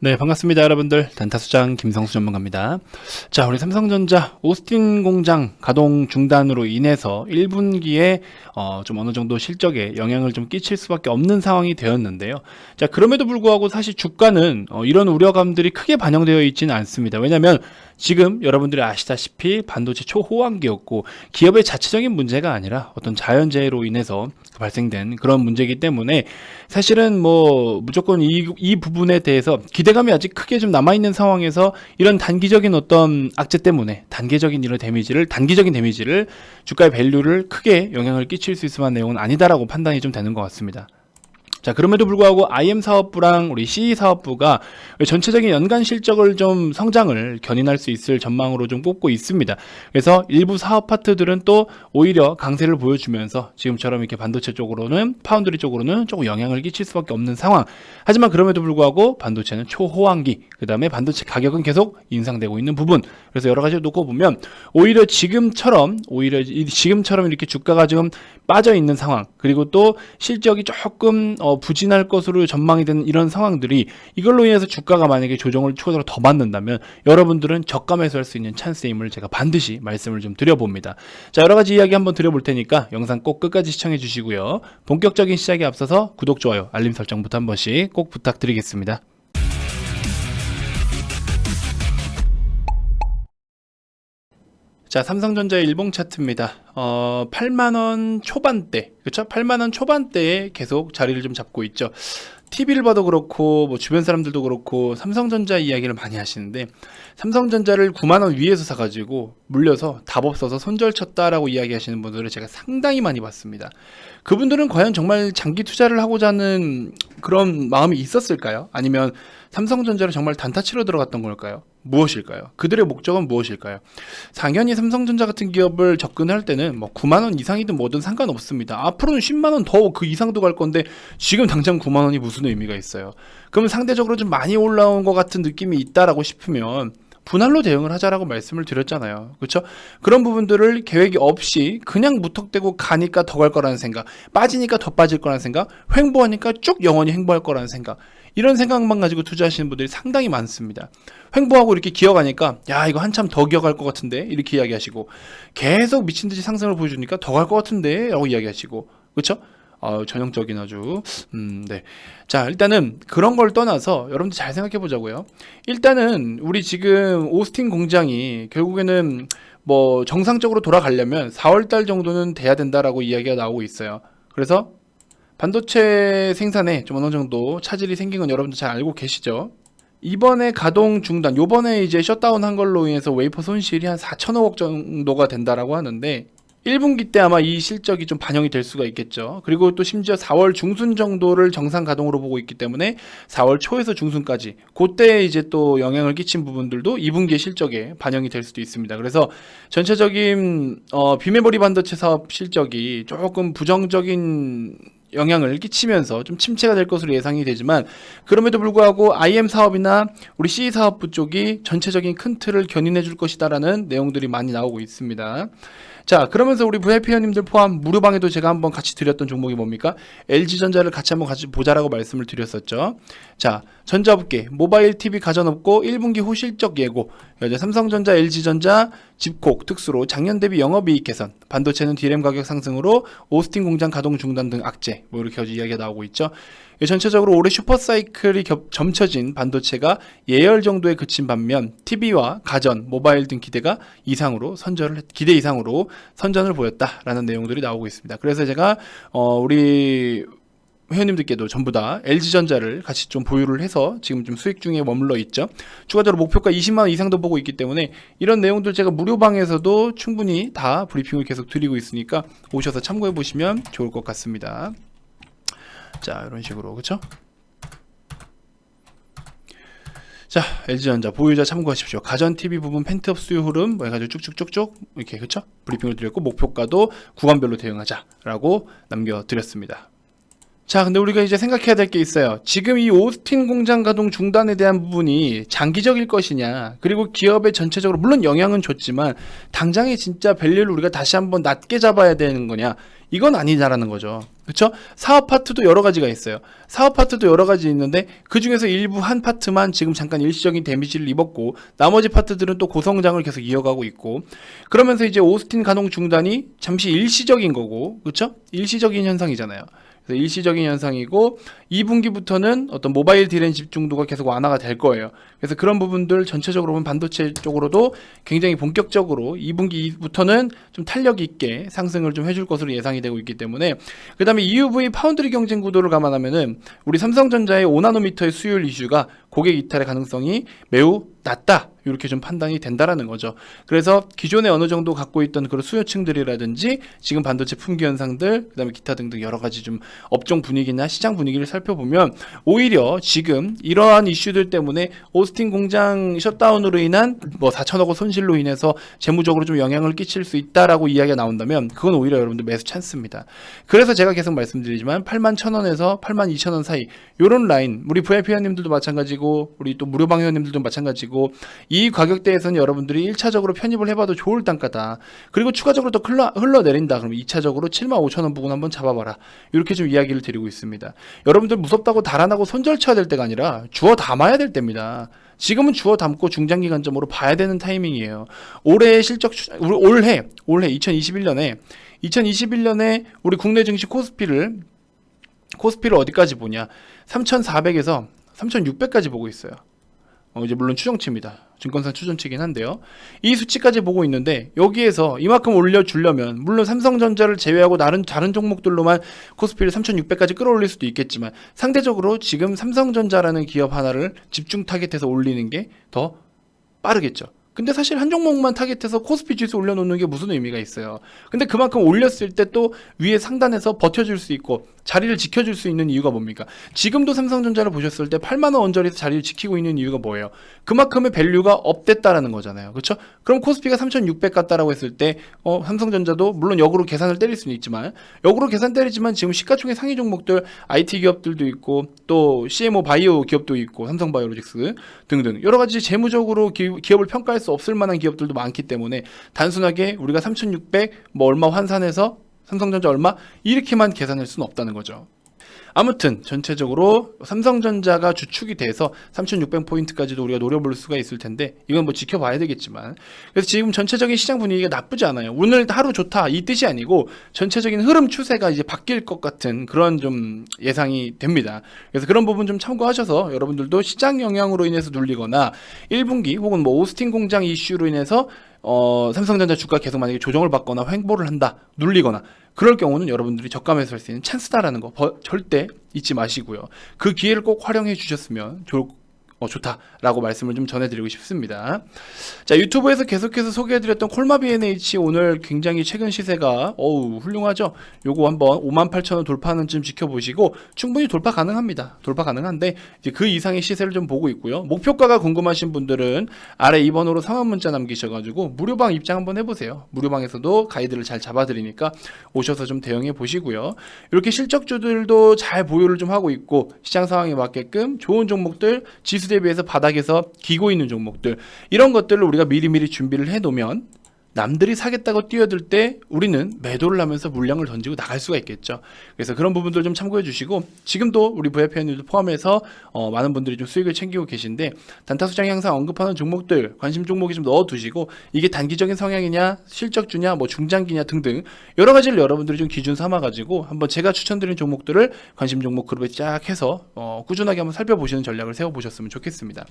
네, 반갑습니다, 여러분들. 단타수장 김성수 전문가입니다. 자, 우리 삼성전자 오스틴 공장 가동 중단으로 인해서 1분기에 좀 어느 정도 실적에 영향을 좀 끼칠 수밖에 없는 상황이 되었는데요. 자, 그럼에도 불구하고 사실 주가는 이런 우려감들이 크게 반영되어 있지는 않습니다. 왜냐하면 지금 여러분들이 아시다시피 반도체 초호황기였고 기업의 자체적인 문제가 아니라 어떤 자연재해로 인해서 발생된 그런 문제이기 때문에 사실은 뭐 무조건 이 부분에 대해서 기대감이 아직 크게 좀 남아있는 상황에서 이런 단기적인 어떤 악재 때문에 단기적인 데미지를 주가의 밸류를 크게 영향을 끼칠 수 있을 만한 내용은 아니다라고 판단이 좀 되는 것 같습니다. 자, 그럼에도 불구하고 IM 사업부랑 우리 CE 사업부가 전체적인 연간 실적을 좀 성장을 견인할 수 있을 전망으로 좀 꼽고 있습니다. 그래서 일부 사업 파트들은 또 오히려 강세를 보여주면서 지금처럼 이렇게 반도체 쪽으로는 파운드리 쪽으로는 조금 영향을 끼칠 수밖에 없는 상황. 하지만 그럼에도 불구하고 반도체는 초호황기, 그 다음에 반도체 가격은 계속 인상되고 있는 부분. 그래서 여러 가지를 놓고 보면 오히려 지금처럼 이렇게 주가가 지금 빠져 있는 상황, 그리고 또 실적이 조금 부진할 것으로 전망이 되는 이런 상황들이 이걸로 인해서 주가가 만약에 조정을 추가적으로 더 받는다면 여러분들은 저가 매수할 수 있는 찬스임을 제가 반드시 말씀을 좀 드려봅니다. 자, 여러 가지 이야기 한번 드려볼 테니까 영상 꼭 끝까지 시청해 주시고요. 본격적인 시작에 앞서서 구독, 좋아요, 알림 설정부터 한 번씩 꼭 부탁드리겠습니다. 자, 삼성전자의 일봉 차트입니다. 8만원 초반대, 그쵸? 8만원 초반대에 계속 자리를 좀 잡고 있죠. TV를 봐도 그렇고, 뭐 주변 사람들도 그렇고, 삼성전자 이야기를 많이 하시는데, 삼성전자를 9만원 위에서 사가지고, 물려서 답 없어서 손절 쳤다라고 이야기하시는 분들을 제가 상당히 많이 봤습니다. 그분들은 과연 정말 장기 투자를 하고자 하는 그런 마음이 있었을까요? 아니면 삼성전자를 정말 단타 치러 들어갔던 걸까요? 무엇일까요? 그들의 목적은 무엇일까요? 당연히 삼성전자 같은 기업을 접근할 때는 뭐 9만원 이상이든 뭐든 상관없습니다. 앞으로는 10만원 더 그 이상도 갈 건데 지금 당장 9만원이 무슨 의미가 있어요? 그러면 상대적으로 좀 많이 올라온 것 같은 느낌이 있다라고 싶으면 분할로 대응을 하자라고 말씀을 드렸잖아요. 그렇죠? 그런 부분들을 계획이 없이 그냥 무턱대고 가니까 더 갈 거라는 생각, 빠지니까 더 빠질 거라는 생각, 횡보하니까 쭉 영원히 횡보할 거라는 생각, 이런 생각만 가지고 투자하시는 분들이 상당히 많습니다. 횡보하고 이렇게 기어가니까 야, 이거 한참 더 기어갈 것 같은데 이렇게 이야기하시고, 계속 미친듯이 상승을 보여주니까 더 갈 것 같은데 라고 이야기하시고, 그렇죠? 전형적인 아주 네. 자, 일단은 그런 걸 떠나서 여러분들 잘 생각해 보자고요. 일단은 우리 지금 오스틴 공장이 결국에는 뭐 정상적으로 돌아가려면 4월달 정도는 돼야 된다라고 이야기가 나오고 있어요. 그래서 반도체 생산에 좀 어느 정도 차질이 생긴 건 여러분들 잘 알고 계시죠? 이번에 가동 중단, 요번에 이제 셧다운 한 걸로 인해서 웨이퍼 손실이 한 4천억 정도가 된다라고 하는데 1분기 때 아마 이 실적이 좀 반영이 될 수가 있겠죠. 그리고 또 심지어 4월 중순 정도를 정상 가동으로 보고 있기 때문에 4월 초에서 중순까지 그때 이제 또 영향을 끼친 부분들도 2분기의 실적에 반영이 될 수도 있습니다. 그래서 전체적인 비메모리 반도체 사업 실적이 조금 부정적인 영향을 끼치면서 좀 침체가 될 것으로 예상이 되지만, 그럼에도 불구하고 IM 사업이나 우리 CE 사업부 쪽이 전체적인 큰 틀을 견인해 줄 것이다라는 내용들이 많이 나오고 있습니다. 자, 그러면서 우리 VIP 회원님들 포함 무료방에도 제가 한번 같이 드렸던 종목이 뭡니까? LG전자를 같이 한번 보자라고 말씀을 드렸었죠. 자, 전자업계, 모바일 TV 가전업고 1분기 후 실적 예고, 삼성전자, LG전자, 집콕 특수로 작년 대비 영업이익 개선, 반도체는 D램 가격 상승으로 오스틴 공장 가동 중단 등 악재, 뭐 이렇게 이야기가 나오고 있죠. 전체적으로 올해 슈퍼사이클이 점쳐진 반도체가 예열 정도에 그친 반면 TV와 가전, 모바일 등 기대 이상으로 선전을 보였다라는 내용들이 나오고 있습니다. 그래서 제가 우리 회원님들께도 전부 다 LG전자를 같이 좀 보유를 해서 지금 좀 수익 중에 머물러 있죠. 추가적으로 목표가 20만원 이상도 보고 있기 때문에 이런 내용들 제가 무료방에서도 충분히 다 브리핑을 계속 드리고 있으니까 오셔서 참고해 보시면 좋을 것 같습니다. 자, 이런 식으로, 그쵸? 자, LG전자 보유자 참고하십시오. 가전TV 부분 펜트업 수요 흐름 뭐 해가지고 쭉쭉쭉쭉 이렇게, 그쵸? 브리핑을 드렸고, 목표가도 구간별로 대응하자라고 남겨드렸습니다. 자, 근데 우리가 이제 생각해야 될 게 있어요. 지금 이 오스틴 공장 가동 중단에 대한 부분이 장기적일 것이냐, 그리고 기업의 전체적으로 물론 영향은 줬지만 당장에 진짜 밸류를 우리가 다시 한번 낮게 잡아야 되는 거냐, 이건 아니다라는 거죠. 그렇죠? 사업 파트도 여러 가지가 있어요. 사업 파트도 여러 가지 있는데 그 중에서 일부 한 파트만 지금 잠깐 일시적인 데미지를 입었고 나머지 파트들은 또 고성장을 계속 이어가고 있고 그러면서 이제 오스틴 가동 중단이 잠시 일시적인 거고 그렇죠? 일시적인 현상이잖아요. 그래서 일시적인 현상이고 2분기부터는 어떤 모바일 디램 집중도가 계속 완화가 될 거예요. 그래서 그런 부분들 전체적으로 보면 반도체 쪽으로도 굉장히 본격적으로 2분기부터는 좀 탄력 있게 상승을 좀 해줄 것으로 예상이 되고 있기 때문에 그 다음에 EUV 파운드리 경쟁 구도를 감안하면은 우리 삼성전자의 5나노미터의 수율 이슈가 고객 이탈의 가능성이 매우 낮다 이렇게 좀 판단이 된다라는 거죠. 그래서 기존에 어느 정도 갖고 있던 그런 수요층들이라든지 지금 반도체 품귀 현상들 그다음에 기타 등등 여러 가지 좀 업종 분위기나 시장 분위기를 살펴보면 오히려 지금 이러한 이슈들 때문에 오스틴 공장 셧다운으로 인한 뭐 4천억 원 손실로 인해서 재무적으로 좀 영향을 끼칠 수 있다라고 이야기가 나온다면 그건 오히려 여러분들 매수 찬스입니다. 그래서 제가 계속 말씀드리지만 81,000원에서 82,000원 사이 요런 라인 우리 VIP 회원님들도 마찬가지고 우리 또 무료방 회원님들도 마찬가지고 이 가격대에서는 여러분들이 1차적으로 편입을 해봐도 좋을 단가다. 그리고 추가적으로 또 흘러내린다. 그럼 2차적으로 75,000원 부근 한번 잡아봐라. 이렇게 좀 이야기를 드리고 있습니다. 여러분들 무섭다고 달아나고 손절쳐야 될 때가 아니라 주워 담아야 될 때입니다. 지금은 주워 담고 중장기 관점으로 봐야 되는 타이밍이에요. 올해 실적 올해 2021년에 우리 국내 증시 코스피를 어디까지 보냐? 3,400에서 3,600까지 보고 있어요. 이제 물론 추정치입니다. 증권사 추정치긴 한데요. 이 수치까지 보고 있는데 여기에서 이만큼 올려주려면 물론 삼성전자를 제외하고 다른 종목들로만 코스피를 3,600까지 끌어올릴 수도 있겠지만 상대적으로 지금 삼성전자라는 기업 하나를 집중 타겟해서 올리는 게 더 빠르겠죠. 근데 사실 한 종목만 타겟해서 코스피 지수 올려놓는 게 무슨 의미가 있어요. 근데 그만큼 올렸을 때 또 위에 상단에서 버텨줄 수 있고 자리를 지켜줄 수 있는 이유가 뭡니까? 지금도 삼성전자를 보셨을 때 8만원 언저리에서 자리를 지키고 있는 이유가 뭐예요? 그만큼의 밸류가 업됐다라는 거잖아요. 그렇죠? 그럼 코스피가 3,600 갔다라고 했을 때 삼성전자도 물론 역으로 계산을 때릴 수는 있지만 역으로 계산 때리지만 지금 시가총액 상위 종목들 IT 기업들도 있고 또 CMO 바이오 기업도 있고 삼성바이오로직스 등등 여러 가지 재무적으로 기업을 평가할 수 없을 만한 기업들도 많기 때문에 단순하게 우리가 3,600 뭐 얼마 환산해서 삼성전자 얼마 이렇게만 계산할 수는 없다는 거죠. 아무튼 전체적으로 삼성전자가 주축이 돼서 3,600포인트까지도 우리가 노려볼 수가 있을 텐데 이건 뭐 지켜봐야 되겠지만 그래서 지금 전체적인 시장 분위기가 나쁘지 않아요. 오늘 하루 좋다 이 뜻이 아니고 전체적인 흐름 추세가 이제 바뀔 것 같은 그런 좀 예상이 됩니다. 그래서 그런 부분 좀 참고하셔서 여러분들도 시장 영향으로 인해서 눌리거나 1분기 혹은 뭐 오스틴 공장 이슈로 인해서 삼성전자 주가 계속 만약에 조정을 받거나 횡보를 한다, 눌리거나 그럴 경우는 여러분들이 저가 매수할 수 있는 찬스다라는 거 절대 잊지 마시고요. 그 기회를 꼭 활용해 주셨으면 좋다라고 말씀을 좀 전해드리고 싶습니다. 자, 유튜브에서 계속해서 소개해드렸던 콜마비 NH 오늘 굉장히 최근 시세가 훌륭하죠. 요거 한번 58,000원 돌파하는 쯤 지켜보시고 충분히 돌파 가능합니다. 돌파 가능한데 이제 그 이상의 시세를 좀 보고 있고요. 목표가가 궁금하신 분들은 아래 2번으로 상황 문자 남기셔가지고 무료방 입장 한번 해보세요. 무료방에서도 가이드를 잘 잡아드리니까 오셔서 좀 대응해 보시고요. 이렇게 실적주들도 잘 보유를 좀 하고 있고 시장 상황에 맞게끔 좋은 종목들 지수 대비해서 바닥에서 기고 있는 종목들 이런 것들을 우리가 미리미리 준비를 해놓으면 남들이 사겠다고 뛰어들 때 우리는 매도를 하면서 물량을 던지고 나갈 수가 있겠죠. 그래서 그런 부분들 좀 참고해 주시고 지금도 우리 VIP님들 포함해서 많은 분들이 좀 수익을 챙기고 계신데 단타수장이 항상 언급하는 종목들 관심 종목이 좀 넣어두시고 이게 단기적인 성향이냐 실적주냐 뭐 중장기냐 등등 여러 가지를 여러분들이 좀 기준 삼아가지고 한번 제가 추천드린 종목들을 관심 종목 그룹에 쫙 해서 꾸준하게 한번 살펴보시는 전략을 세워보셨으면 좋겠습니다.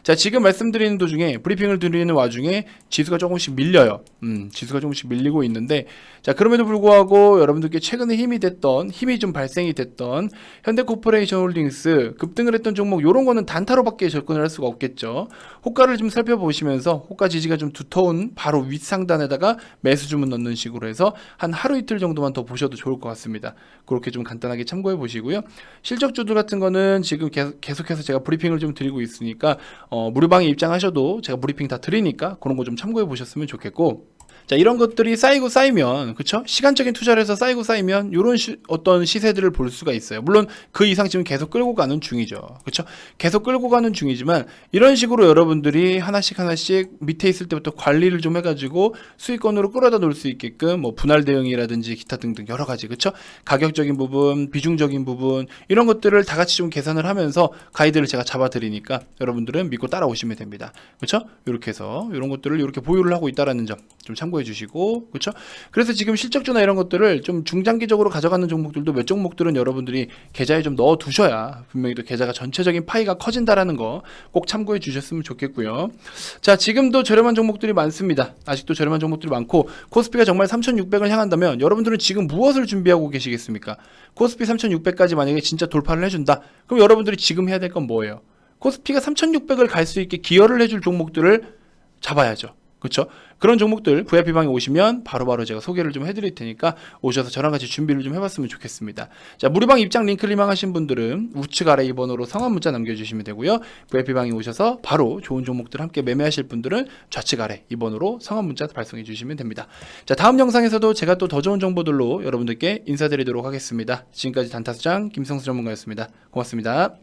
자, 지금 말씀드리는 도중에 브리핑을 드리는 와중에 지수가 조금씩 밀려요. 지수가 조금씩 밀리고 있는데 자, 그럼에도 불구하고 여러분들께 최근에 힘이 좀 발생이 됐던 현대코퍼레이션 홀딩스 급등을 했던 종목 요런 거는 단타로밖에 접근을 할 수가 없겠죠. 호가를 좀 살펴보시면서 호가 지지가 좀 두터운 바로 윗상단에다가 매수 주문 넣는 식으로 해서 한 하루 이틀 정도만 더 보셔도 좋을 것 같습니다. 그렇게 좀 간단하게 참고해 보시고요. 실적주들 같은 거는 지금 계속해서 제가 브리핑을 좀 드리고 있으니까 무료방에 입장하셔도 제가 브리핑 다 드리니까 그런 거 좀 참고해 보셨으면 좋겠고 자, 이런 것들이 쌓이고 쌓이면, 그쵸? 시간적인 투자를 해서 쌓이고 쌓이면 요런 어떤 시세들을 볼 수가 있어요. 물론 그 이상 지금 계속 끌고 가는 중이죠. 그쵸? 계속 끌고 가는 중이지만 이런 식으로 여러분들이 하나씩 하나씩 밑에 있을 때부터 관리를 좀 해가지고 수익권으로 끌어다 놓을 수 있게끔 뭐 분할 대응이라든지 기타 등등 여러 가지, 그쵸? 가격적인 부분, 비중적인 부분, 이런 것들을 다 같이 좀 계산을 하면서 가이드를 제가 잡아 드리니까 여러분들은 믿고 따라오시면 됩니다. 그쵸? 이렇게 해서 이런 것들을 이렇게 보유를 하고 있다라는 점 좀 참고해 주시고, 그쵸? 그래서 지금 실적주나 이런 것들을 좀 중장기적으로 가져가는 종목들도 몇 종목들은 여러분들이 계좌에 좀 넣어 두셔야 분명히 또 계좌가 전체적인 파이가 커진다라는 거 꼭 참고해 주셨으면 좋겠고요. 자, 지금도 저렴한 종목들이 많습니다. 아직도 저렴한 종목들이 많고 코스피가 정말 3,600을 향한다면 여러분들은 지금 무엇을 준비하고 계시겠습니까? 코스피 3,600까지 만약에 진짜 돌파를 해준다, 그럼 여러분들이 지금 해야 될 건 뭐예요? 코스피가 3,600을 갈 수 있게 기여를 해줄 종목들을 잡아야죠. 그렇죠? 그런 종목들 VIP방에 오시면 바로바로 제가 소개를 좀 해드릴 테니까 오셔서 저랑 같이 준비를 좀 해봤으면 좋겠습니다. 자, 무료방 입장 링크를 희망하신 분들은 우측 아래 이 번호로 성함 문자 남겨주시면 되고요. VIP방에 오셔서 바로 좋은 종목들 함께 매매하실 분들은 좌측 아래 이 번호로 성함 문자 발송해 주시면 됩니다. 자, 다음 영상에서도 제가 또 더 좋은 정보들로 여러분들께 인사드리도록 하겠습니다. 지금까지 단타수장 김성수 전문가였습니다. 고맙습니다.